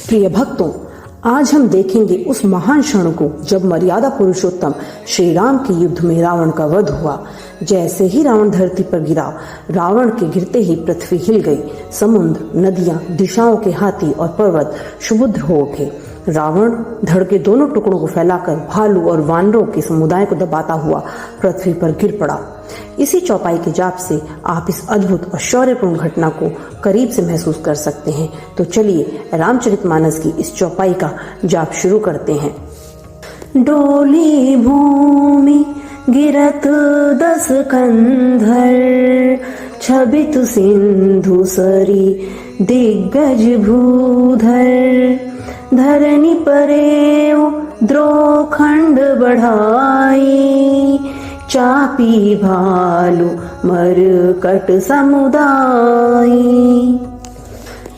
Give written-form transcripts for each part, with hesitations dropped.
प्रिय भक्तों, आज हम देखेंगे उस महान क्षण को जब मर्यादा पुरुषोत्तम श्री राम के युद्ध में रावण का वध हुआ। जैसे ही रावण धरती पर गिरा, रावण के गिरते ही पृथ्वी हिल गई। समुद्र, नदियां, दिशाओं के हाथी और पर्वत सुबुद्ध हो उठे। रावण धड़ के दोनों टुकड़ों को फैलाकर भालू और वानरों के समुदाय को दबाता हुआ पृथ्वी पर गिर पड़ा। इसी चौपाई के जाप से आप इस अद्भुत और शौर्यपूर्ण घटना को करीब से महसूस कर सकते हैं। तो चलिए रामचरितमानस की इस चौपाई का जाप शुरू करते हैं। डोली भूमि गिरत दस कंधर, छबित सिंधु सरी दिग्गज भूधर। धरनी परेव द्रोखंड बढ़ाई, चापी भालू मरकट समुदाई।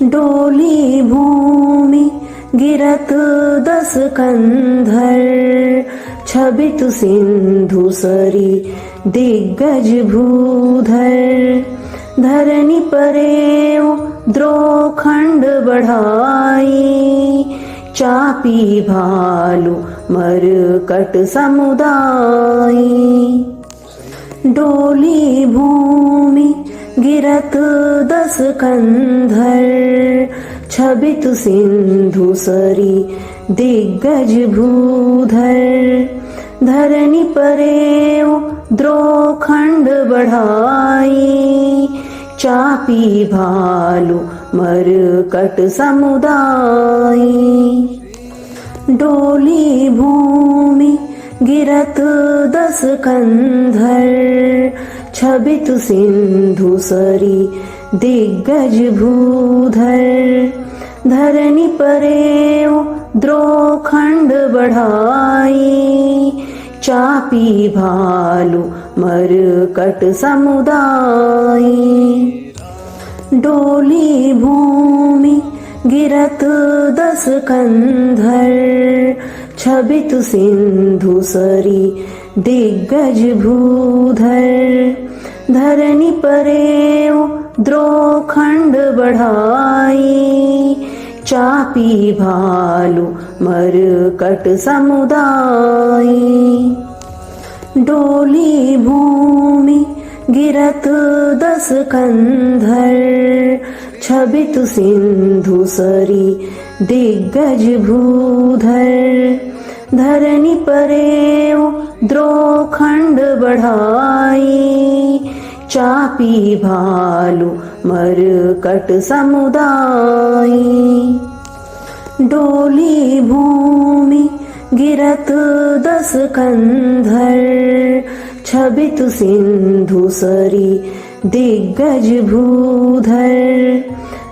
डोली भूमि गिरत दस कंधर, छबित सिंधु सरी दिग्गज भूधर। धरनी परेव द्रोखंड बढ़ाई, चापी भालू मरकट समुदाई। डोली भूमि गिरत दस कंधर, छबित सिंधु सरी दिग्गज भूधर। धरनी परेव द्रोखंड बढ़ाई, चापी भालू मरकट समुदाई। डोली भूमि गिरत दस कंधर, छबित सिंधु सरी दिग्गज भूधर। धरनी परेव द्रोखंड बढ़ाई, चापी भालू मरकट समुदाई। डोली भूमि गिरत दस कंधर, छबित सिंधु सरी दिग्गज भूधर। धरनी परेव द्रोखंड बढ़ाई, चापी भालू मरकट समुदाई। डोली भूमि गिरत दस कंधर, छबित सिंधु सरी दिग्गज भूधर। धरनी परेव द्रोखंड बढ़ाई, चापी भालू मरकट समुदाई। डोली भूमि गिरत दस कंधर, छबित सिंधु सरी दिग्गज भूधर।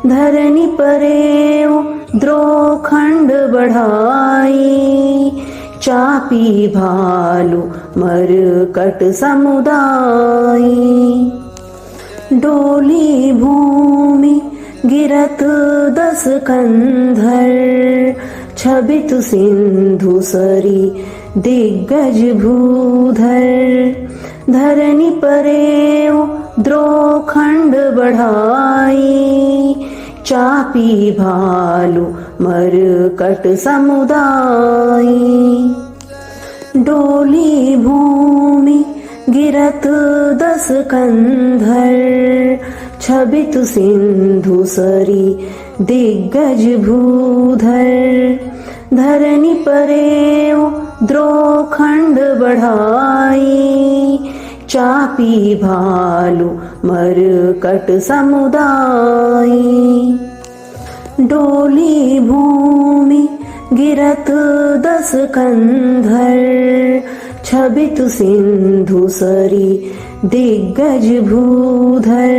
धरनी परेव द्रोखंड बढ़ाई, चापी भालू मरकट समुदाई। डोली भूमि गिरत दस कंधर, छबित सिंधु सरी दिग्गज भूधर। धरनी परेव द्रोखंड बढ़ाई, चापी भालू मरकट समुदाई। डोली भूमि गिरत दस कंधर, छबित सिंधु सरी दिग्गज भूधर। धरनी परेव द्रोखंड बढ़ाई, चापी भालू मरकट समुदाई। डोली भूमि गिरत दस कंधर, छबित सिंधु सरी दिग्गज भूधर।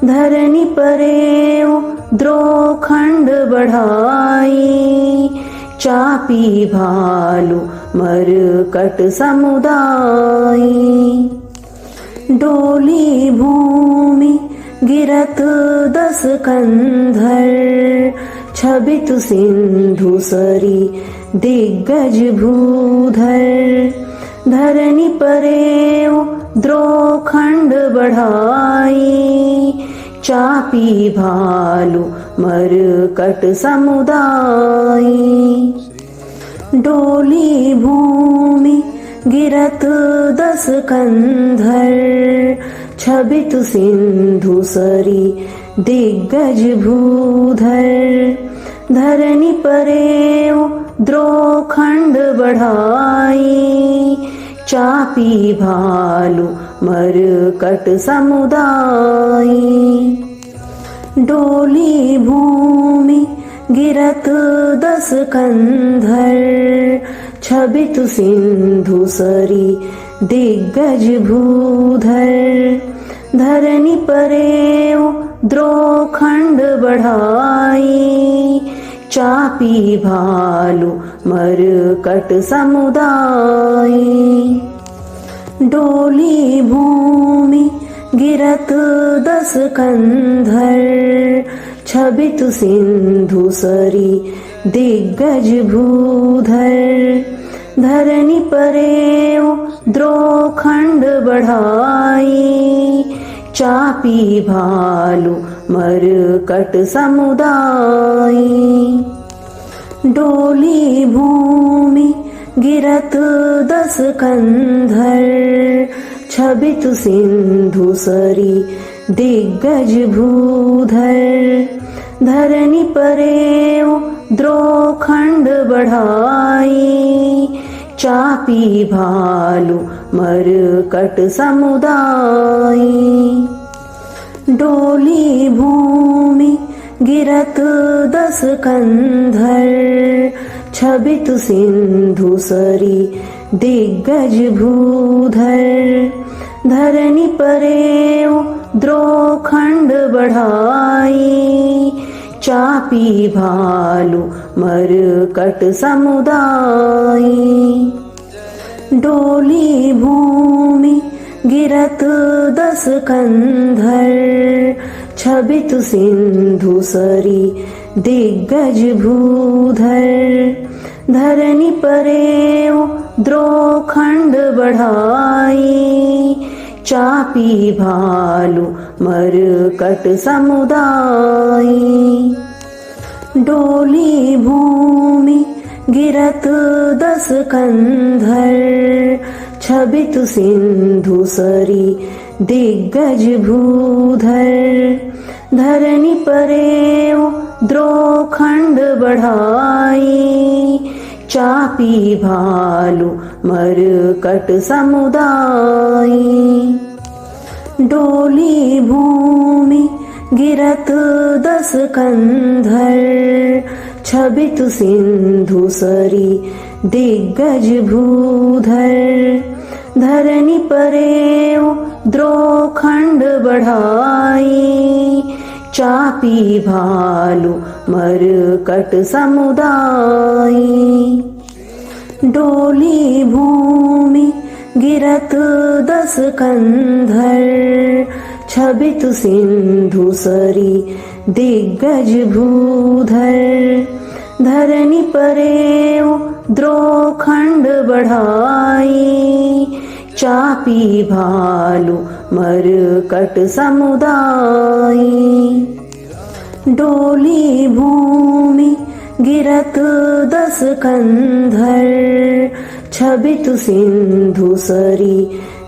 धरनी परेव द्रोखंड बढ़ाई, चापी भालू मरकट समुदाई। डोली भूमि गिरत दस कंधर, छबित सिंधु सरी दिग्गज भूधर। धरनी परेव द्रोखंड बढ़ाई, चापी भालू मरकट समुदाय। डोली भूमि गिरत 10 कंधर, छबित सिंधु सरी दिग्गज भूधर। धरनी परेव द्रोखंड बढ़ाई, चापी भालू मरकट समुदाय। डोली भूमि गिरत 10 कंधर, छबित सिंधु सरी दिग्गज भूधर। धरनी परेव द्रोखंड बढ़ाई, चापी भालू मरकट समुदाय। डोली भूमि गिरत 10 कंधर, छबित सिंधु सरी दिग्गज भूधर। धरनी परेव द्रोखंड बढ़ाई, चापी भालू मरकट समुदाय। डोली भूमि गिरत 10 कंधर, छबित सिंधु सरी दिग्गज भूधर। धरनी परेव द्रोखंड बढ़ाई, चापी भालू मरकट समुदाय। डोली भूमि गिरत 10 कंधर, छबित सिंधु सरी दिग्गज भूधर। धरनी परेव द्रोखंड बढ़ाई, चापी भालू मरकट समुदाय। डोली भूमि गिरत 10 कंधर, छबित सिंधु सरी दिग्गज भूधर। धरनी परेव द्रोखंड बढ़ाई, चापी भालू मरकट समुदाय। डोली भूमि गिरत 10 कंधर, छबित सिंधु सरी दिग्गज भूधर। धरनी परेव द्रोखंड बढ़ाई, चापी भालू मरकट समुदाय। डोली भूमि गिरत 10 कंधर, छबित सिंधु सरी दिग्गज भूधर। धरनी परेव द्रोखंड बढ़ाई, चापी भालू मरकट समुदाय। डोली भूमि गिरत 10 कंधर, छबित सिंधु सरी दिग्गज भूधर। धरनी परेव द्रोखंड बढ़ाई, चापी भालू मरकट समुदाय। डोली भूमि गिरत 10 कंधर, छबित सिंधु सरी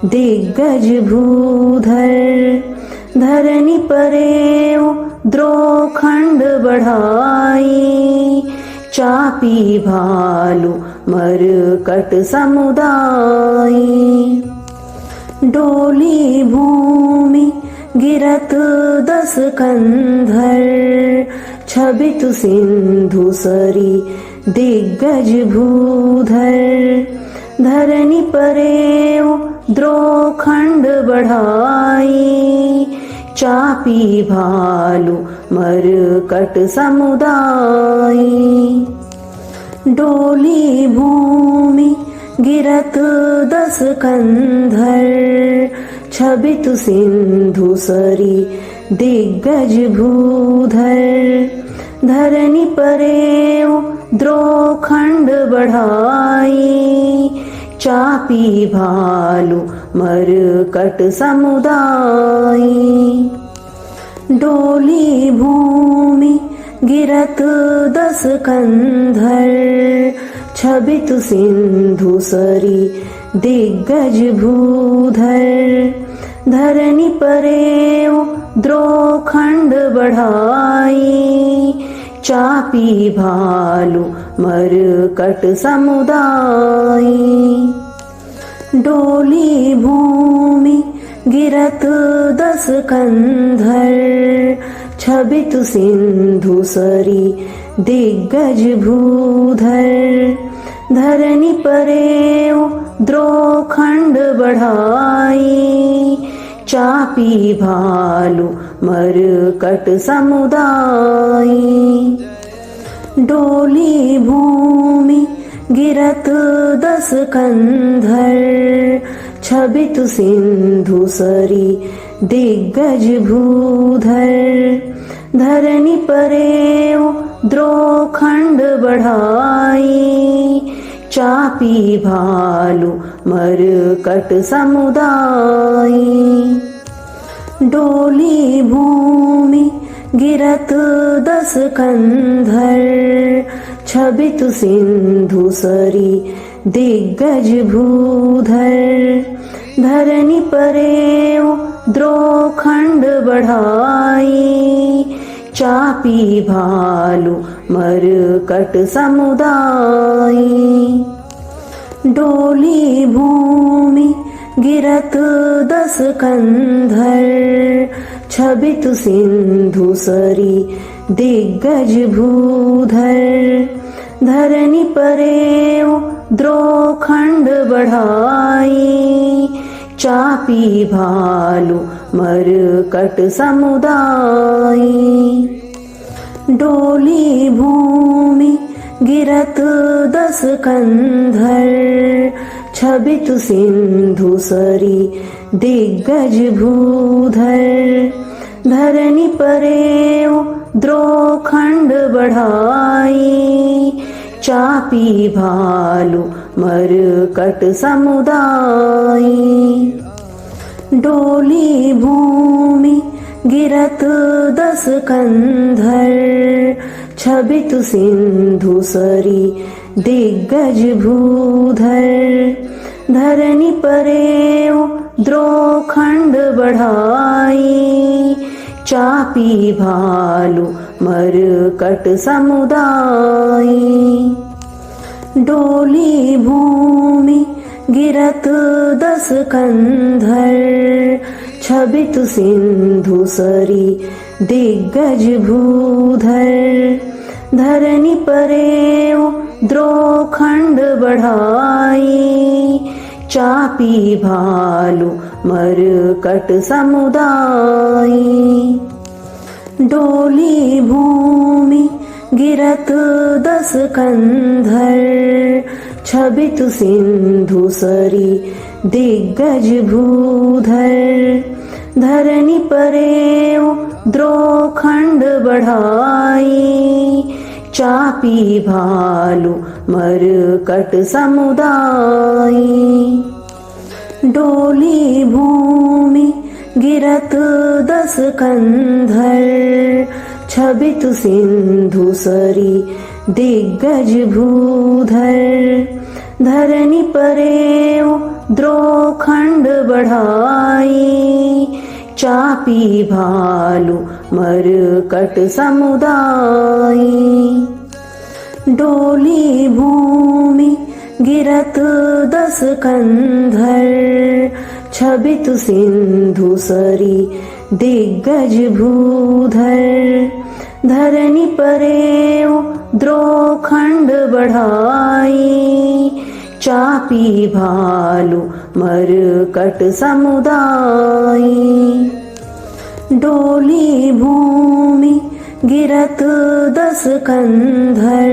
दिग्गज भूधर। धरनी परेव द्रोखंड बढ़ाई, चापी भालू मरकट समुदाय। डोली भूमि गिरत 10 कंधर, छबित सिंधु सरी दिग्गज भूधर। धरनी परेव द्रोखंड बढ़ाई, चापी भालू मरकट समुदाय। डोली भूमि गिरत 10 कंधर, छबित सिंधु सरी दिग्गज भूधर। धरनी परेव द्रोखंड बढ़ाई, चापी भालू मरकट समुदाय। डोली भूमि गिरत 10 कंधर, छबित सिंधु सरी दिग्गज भूधर। धरनी परेव द्रोखंड बढ़ाई, चापी भालू मरकट समुदाय। डोली भूमि गिरत 10 कंधर, छबित सिंधु सरी दिग्गज भूधर। धरनी परेव द्रोखंड बढ़ाई, चापी भालू मरकट समुदाय। डोली भूमि गिरत 10 कंधर, छबित सिंधु सरी दिग्गज भूधर। धरनी परेव द्रोखंड बढ़ाई, चापी भालू मरकट समुदाय। डोली भूमि गिरत 10 कंधर, छबित सिंधु सरी दिग्गज भूधर। धरनी परेव द्रोखंड बढ़ाई, चापी भालू मरकट समुदाय। डोली भूमि गिरत 10 कंधर, छबित सिंधु सरी दिग्गज भूधर। धरनी परेव द्रोखंड बढ़ाई, चापी भालू मरकट समुदाय। डोली भूमि गिरत 10 कंधर, छबित सिंधु सरी दिग्गज भूधर। धरनी परेव द्रोखंड बढ़ाई, चापी भालू मरकट समुदाय। डोली भूमि गिरत 10 कंधर, छबित सिंधु सरी दिग्गज भूधर। धरनी परेव द्रोखंड बढ़ाई, चापी भालू मरकट समुदाय। डोली भूमि गिरत 10 कंधर, छबित सिंधु सरी दिग्गज भूधर। धरनी परेव द्रोखंड बढ़ाई, चापी भालू मरकट समुदाय। डोली भूमि गिरत 10 कंधर, छबित सिंधु सरी दिग्गज भूधर। धरनी परेव द्रोखंड बढ़ाई, चापी भालू मरकट समुदाय। डोली भूमि गिरत 10 कंधर, छबित सिंधु सरी दिग्गज भूधर। धरनी परेव द्रोखंड बढ़ाई, चापी भालू मरकट समुदाय। डोली भूमि गिरत 10 कंधर, छबित सिंधु सरी दिग्गज भूधर। धरनी परेव द्रोखंड बढ़ाई, चापी भालू मरकट समुदाय। डोली भूमि गिरत 10 कंधर,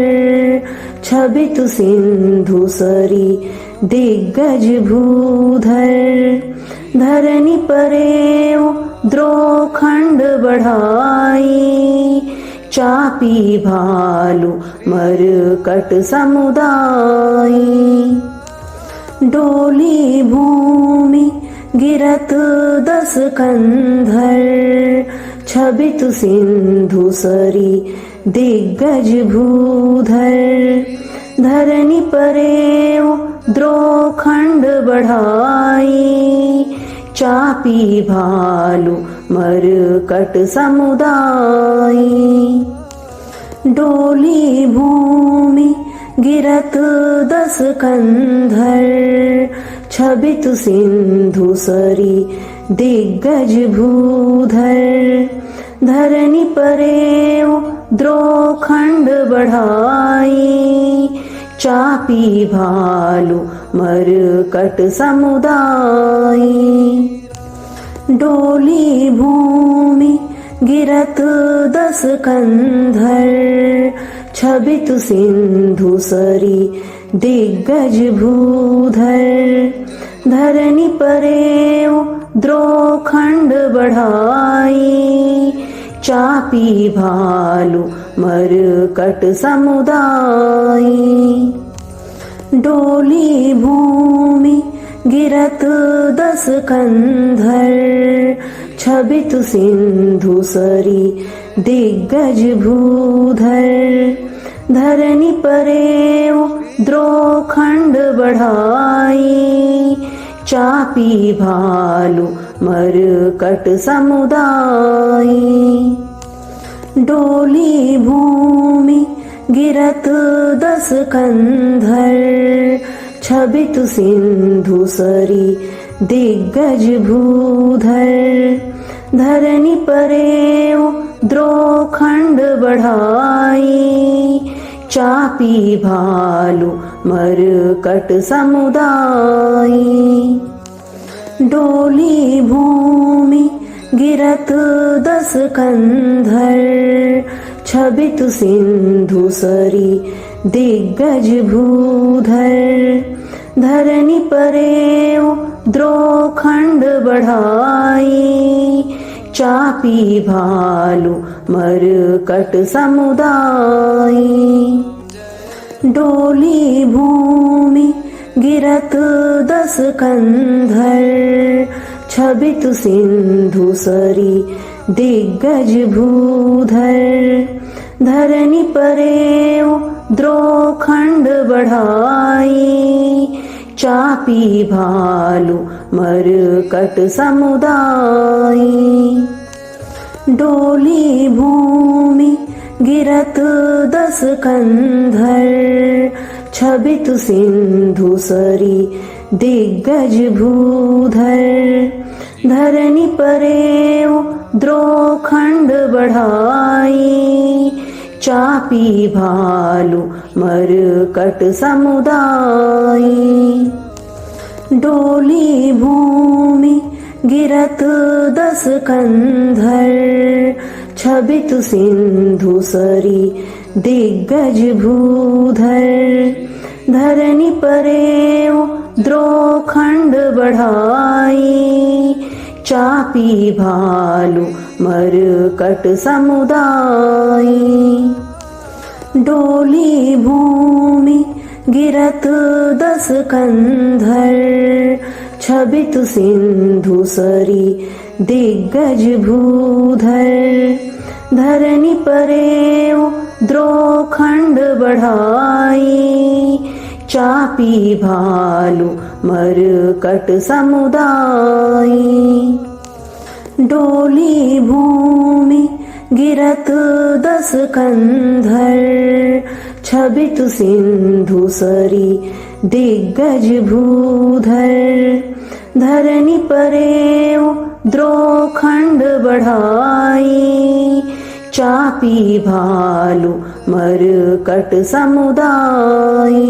छबित सिंधु सरी दिग्गज भूधर। धरनी परेव द्रोखंड बढ़ाई, चापी भालू मरकट समुदाय। डोली भूमि गिरत 10 कंधर, छबित सिंधु सरी दिग्गज भूधर। धरनी परेव द्रोखंड बढ़ाई, चापी भालू मरकट समुदाई। डोली भूमि गिरत 10 कंधर, छबित सिंधु सरी दिग्गज भूधर। धरनी परेव द्रोखंड बढ़ाई, चापी भालू मरकट समुदाई। डोली भूमि गिरत 10 कंधर, छबित सिंधु सरी दिग्गज भूधर। धरनी परेव द्रोखंड बढ़ाई, चापी भालू मरकट समुदाई। डोली भूमि गिरत 10 कंधर, छबित सिंधु सरी दिग्गज भूधर। धरनी परेव द्रोखंड बढ़ाई, चापी भालू मरकट समुदाई। डोली भूमि गिरत 10 कंधर, छबित सिंधु सरी दिग्गज भूधर। धरनी परेव द्रोखंड बढ़ाई, चापी भालू मरकट समुदाई। डोली भूमि गिरत 10 कंधर, छबित सिंधु सरी दिग्गज भूधर। धरनी परेव द्रोखंड बढ़ाई, चापी भालू मरकट समुदाई। डोली भूमि गिरत 10 कंधर, छबित सिंधु सरी दिग्गज भूधर। धरनी परेव द्रोखंड बढ़ाई, चापी भालू मरकट समुदाई। डोली भूमि गिरत 10 कंधर, छबित सिंधु सरी दिग्गज भूधर। धरनी परेव द्रोखंड बढ़ाई, चापी भालू मरकट समुदाई। डोली भूमि गिरत 10 कंधर, छबित सिंधु सरी दिग्गज भूधर। धरनी परेव द्रोखंड बढ़ाई, चापी भालू मरकट समुदाई। डोली भूमि गिरत 10 कंधर, छबित सिंधु सरी दिग्गज भूधर। धरनी परेव द्रोखंड बढ़ाई, चापी भालू मरकट समुदाई। डोली भूमि गिरत 10 कंधर, छबित सिंधु सरी दिग्गज भूधर। धरनी परेव द्रोखंड बढ़ाई, चापी भालू मरकट समुदाई।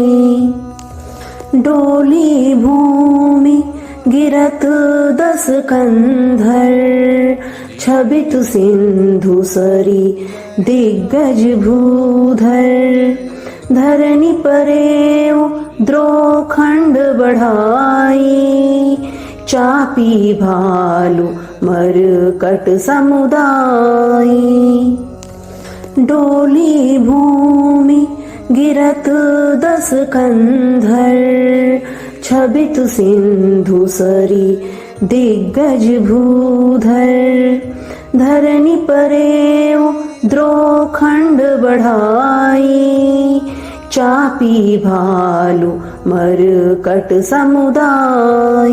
डोली भूमि गिरत 10 कंधर, छबित सिंधु सरी दिग्गज भूधर। धरनी परेव द्रोखंड बढ़ाई, चापी भालू मरकट समुदाई। डोली भूमि गिरत 10 कंधर, छबित सिंधु सरी दिग्गज भूधर। धरनी परेव द्रोखंड बढ़ाई, चापी भालू मरकट समुदाई।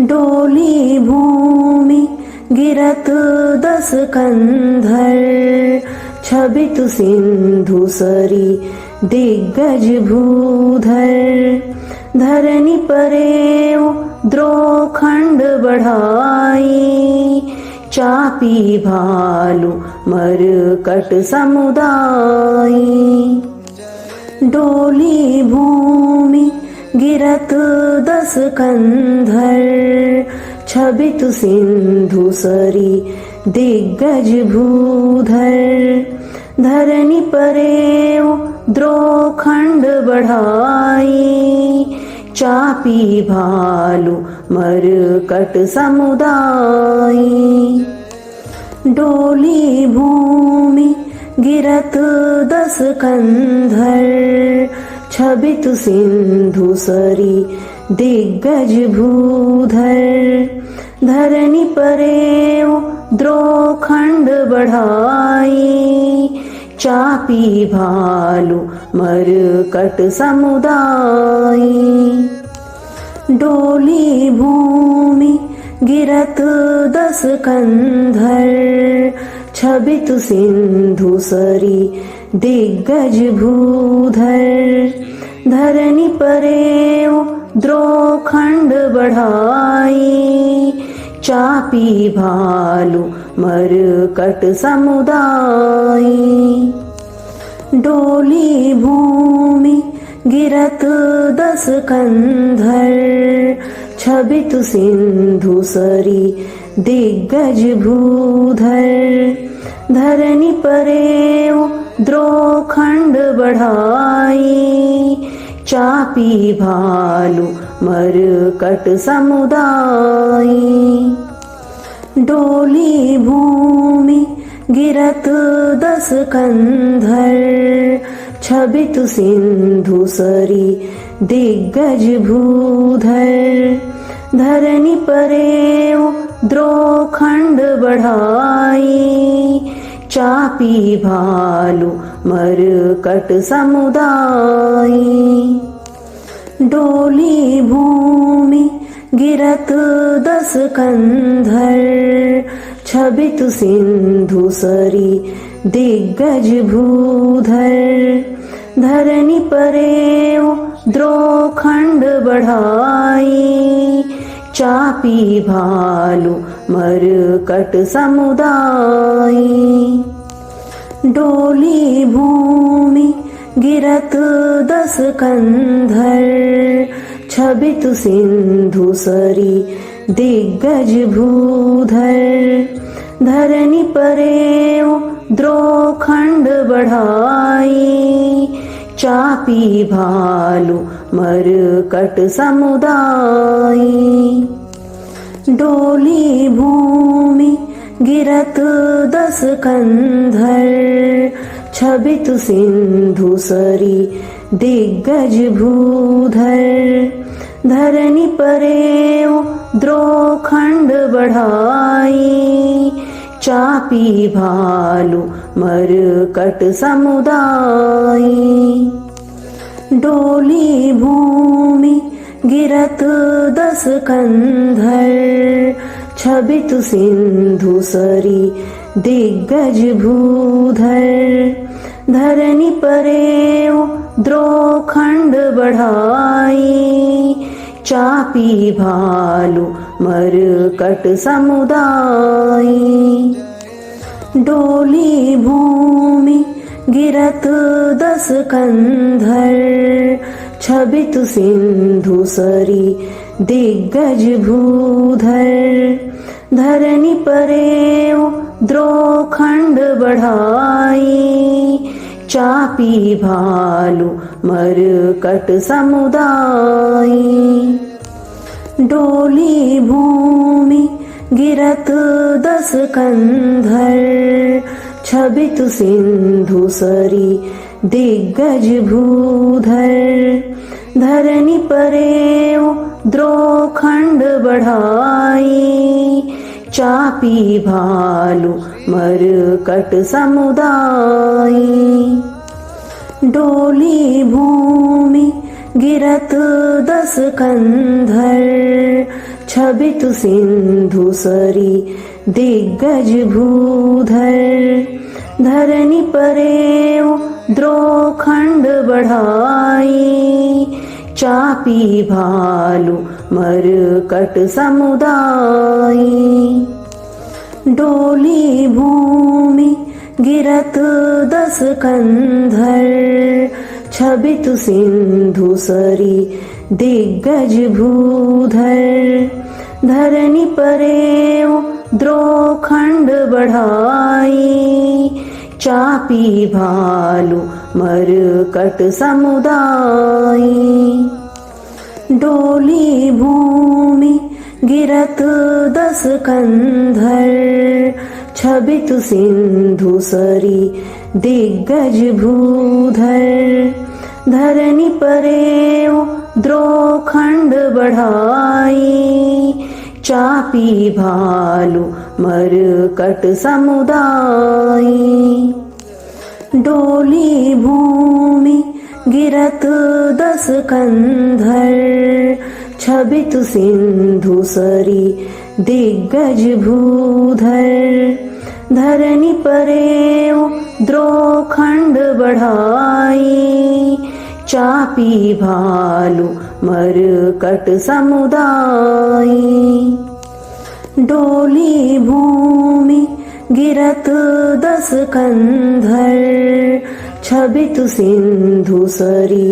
डोली भूमि गिरत 10 कंधर, छबित सिंधु सरी दिग्गज भूधर। धरनी परेव द्रोखंड बढ़ाई, चापी भालू मरकट समुदाई। डोली भूमि गिरत 10 कंधर, छबित सिंधु सरी दिग्गज भूधर। धरनी परेव द्रोखंड बढ़ाई, चापी भालू मरकट समुदाई। डोली भूमि गिरत 10 कंधर, छबित सिंधु सरी दिग्गज भूधर। धरनी परेव द्रोखंड बढ़ाई, चापी भालू मरकट समुदाई। डोली भूमि गिरत 10 कंधर, छबित सिंधु सरी दिग्गज भूधर। धरनी परेव द्रोखंड बढ़ाई, चापी भालू मरकट समुदाई। डोली भूमि गिरत 10 कंधर, छबित सिंधु सरी दिग्गज भूधर। धरनी परेव द्रोखंड बढ़ाई, चापी भालू मरकट समुदाई। डोली भूमि गिरत 10 कंधर, छबित सिंधु सरी दिग्गज भूधर। धरनी परेव द्रोखंड बढ़ाई, चापी भालू मरकट समुदाई। डोली भूमि गिरत 10 कंधर, छबित सिंधु सरी दिग्गज भूधर। धरनी परेव द्रोखंड बढ़ाई, चापी भालू मरकट समुदाई। डोली भूमि गिरत 10 कंधर, छबित सिंधु सरी दिग्गज भूधर। धरनी परेव द्रोखंड बढ़ाई, चापी भालू मरकट समुदाई। डोली भूमि गिरत 10 कंधर, छबित सिंधु सरी दिग्गज भूधर। धरनी परेव द्रोखंड बढ़ाई, चापी भालू मरकट समुदाई। डोली भूमि गिरत 10 कंधर, छबित सिंधु सरी दिग्गज भूधर। धरनी परेव द्रोखंड बढ़ाई, चापी भालू मरकट समुदाई। डोली भूमि गिरत 10 कंधर, छबित सिंधु सरी दिग्गज भूधर। धरनी परेव द्रोखंड बढ़ाई, चापी भालू मरकट समुदाई। डोली भूमि गिरत 10 कंधर, छबित सिंधु सरी दिग्गज भूधर। धरनी परेव द्रोखंड बढ़ाई, चापी भालु मरकट समुदायी। डोली भूमि गिरत 10 कंधर, छबित सिंधु सरी दिग्गज भूधर। धरनी परेव द्रोखंड बढ़ाई, चापी भालु मरकट समुदायी। डोली भूमि गिरत 10 कंधर, छबित सिंधु सरी दिग्गज भूधर। धरनी परेव द्रोखंड बढ़ाई, चापी भालु मरकट समुदायी। डोली भूमि गिरत 10 कंधर, छबित सिंधु सरी दिग्गज भूधर। धरनी परेव द्रोखंड बढ़ाई, चापी भालु मरकट समुदायी। डोली भूमि गिरत 10 कंधर, छबित सिंधु सरी दिग्गज भूधर। धरनी परेव द्रोखंड बढ़ाई, चापी भालु मरकट समुदायी। डोली भूमि गिरत 10 कंधर, छबित सिंधु सरी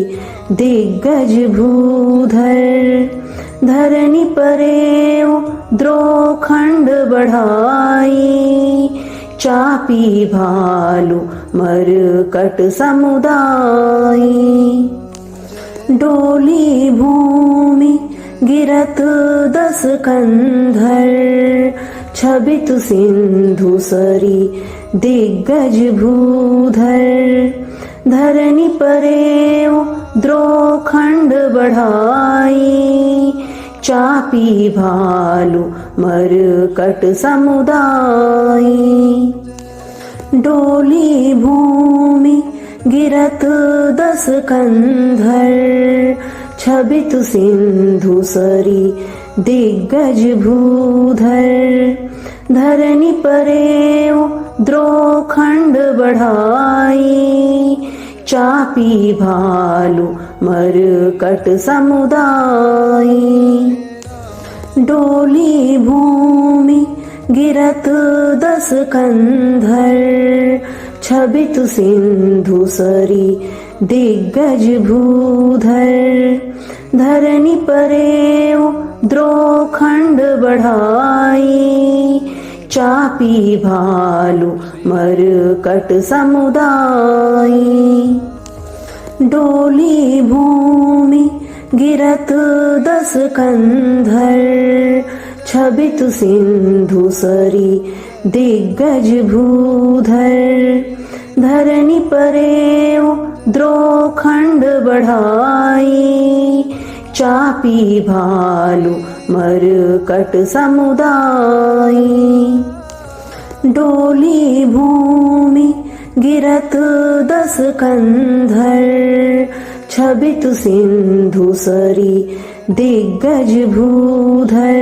दिग्गज भूधर। धरनी परेव द्रोखंड बढ़ाई, चापी भालु मरकट समुदायी। डोली भूमि गिरत 10 कंधर, छबित सिंधु सरी दिग्गज भूधर। धरनी परेव द्रोखंड बढ़ाई, चापी भालु मरकट समुदायी। डोली भूमि गिरत 10 कंधर, छबित सिंधु सरी दिग्गज भूधर। धरनी परेव द्रोखंड बढ़ाई, चापी भालु मरकट समुदायी। डोली भूमि गिरत 10 कंधर, छबित सिंधु सरी दिग्गज भूधर। धरनी परेव द्रोखंड बढ़ाई, चापी भालु मरकट समुदायी। डोली भूमि गिरत 10 कंधर, छबित सिंधु सरी दिग्गज भूधर। धरनी परेव द्रोखंड बढ़ाई, चापी भालु मरकट समुदायी। डोली भूमि गिरत 10 कंधर, छबित सिंधु सरी दिग्गज भूधर।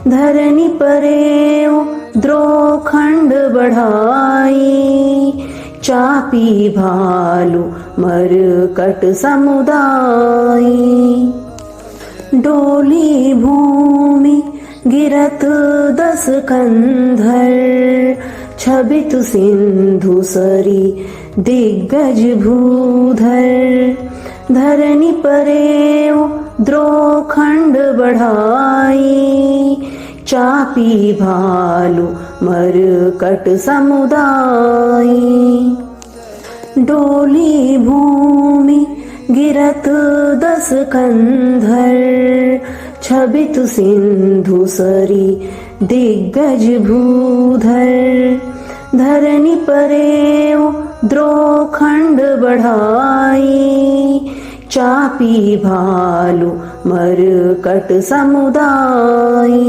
धरनी परेव द्रोखंड बढ़ाई, चापी भालु मरकट समुदायी। डोली भूमि गिरत 10 कंधर, छबित सिंधु सरी दिग्गज भूधर। धरनी परेव द्रोखंड बढ़ाई, चापी भालु मरकट समुदायी। डोली भूमि गिरत 10 कंधर, छबित सिंधु सरी दिग्गज भूधर। धरनी परेव द्रोखंड बढ़ाई, चापी भालु मरकट समुदायी।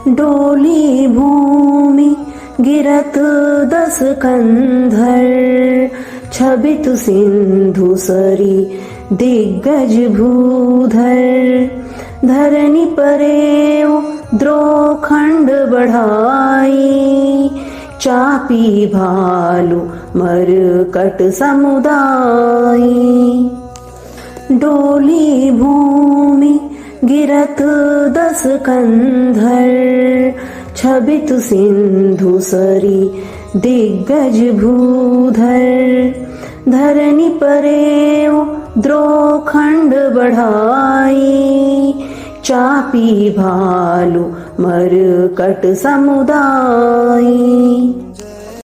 डोली भूमि गिरत दस कंधर, छबित सिंधु सरी दिग्गज भूधर, धरनी परेऊ द्रोखंड बढ़ाई, चापी भालू मरकट समुदाई। डोली भूमि गिरत दस कंधर, छबित सिंधु सरी दिग्गज भूधर, धरनी परेऊ द्रोखंड बढ़ाई, चापी भालू मरकट समुदाई।